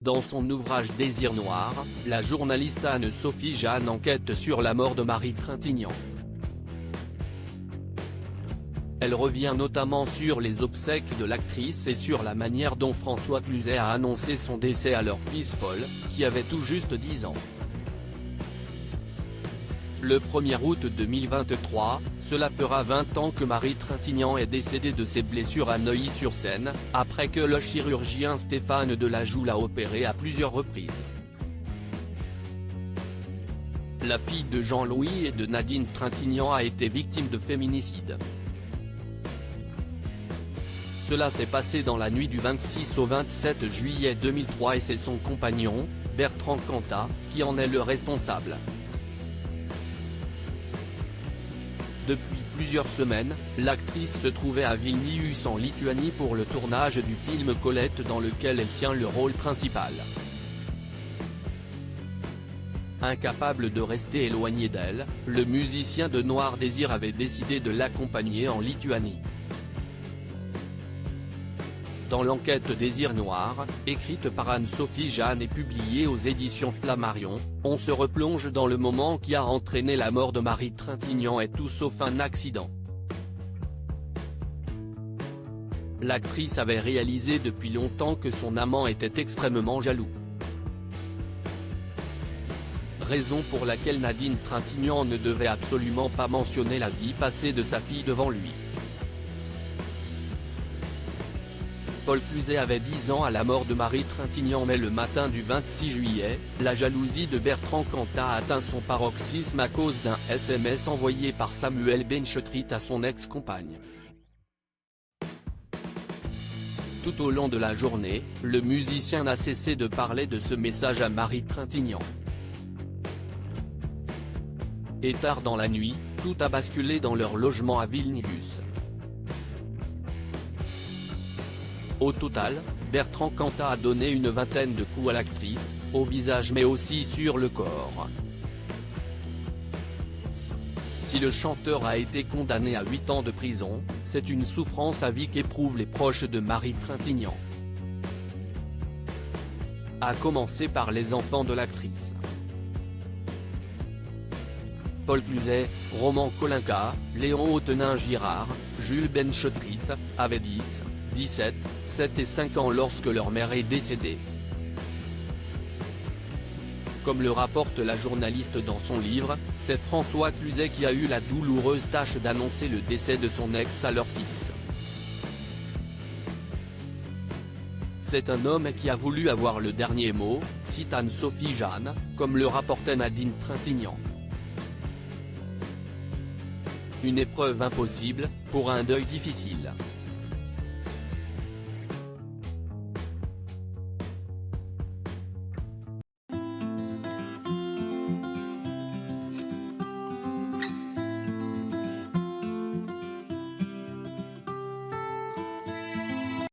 Dans son ouvrage Désir noir, la journaliste Anne-Sophie Jeanne enquête sur la mort de Marie Trintignant. Elle revient notamment sur les obsèques de l'actrice et sur la manière dont François Cluzet a annoncé son décès à leur fils Paul, qui avait tout juste 10 ans. Le 1er août 2023, cela fera 20 ans que Marie Trintignant est décédée de ses blessures à Neuilly-sur-Seine, après que le chirurgien Stéphane Delajoux l'a opérée à plusieurs reprises. La fille de Jean-Louis et de Nadine Trintignant a été victime de féminicide. Cela s'est passé dans la nuit du 26 au 27 juillet 2003 et c'est son compagnon, Bertrand Cantat, qui en est le responsable. Depuis plusieurs semaines, l'actrice se trouvait à Vilnius en Lituanie pour le tournage du film Colette dans lequel elle tient le rôle principal. Incapable de rester éloigné d'elle, le musicien de Noir Désir avait décidé de l'accompagner en Lituanie. Dans l'enquête Désir noir, écrite par Anne-Sophie Jeanne et publiée aux éditions Flammarion, on se replonge dans le moment qui a entraîné la mort de Marie Trintignant et tout sauf un accident. L'actrice avait réalisé depuis longtemps que son amant était extrêmement jaloux. Raison pour laquelle Nadine Trintignant ne devait absolument pas mentionner la vie passée de sa fille devant lui. Paul Cluzet avait 10 ans à la mort de Marie Trintignant mais le matin du 26 juillet, la jalousie de Bertrand Cantat a atteint son paroxysme à cause d'un SMS envoyé par Samuel Benchetrit à son ex-compagne. Tout au long de la journée, le musicien n'a cessé de parler de ce message à Marie Trintignant. Et tard dans la nuit, tout a basculé dans leur logement à Vilnius. Au total, Bertrand Cantat a donné une vingtaine de coups à l'actrice, au visage mais aussi sur le corps. Si le chanteur a été condamné à 8 ans de prison, c'est une souffrance à vie qu'éprouvent les proches de Marie Trintignant. À commencer par les enfants de l'actrice. Paul Cluzet, Roman Kolinka, Léon Autenin-Girard, Jules Benchetrit, avaient 10, 17, 7 et 5 ans lorsque leur mère est décédée. Comme le rapporte la journaliste dans son livre, c'est François Cluzet qui a eu la douloureuse tâche d'annoncer le décès de son ex à leur fils. C'est un homme qui a voulu avoir le dernier mot, cite Anne-Sophie Jeanne, comme le rapportait Nadine Trintignant. Une épreuve impossible, pour un deuil difficile.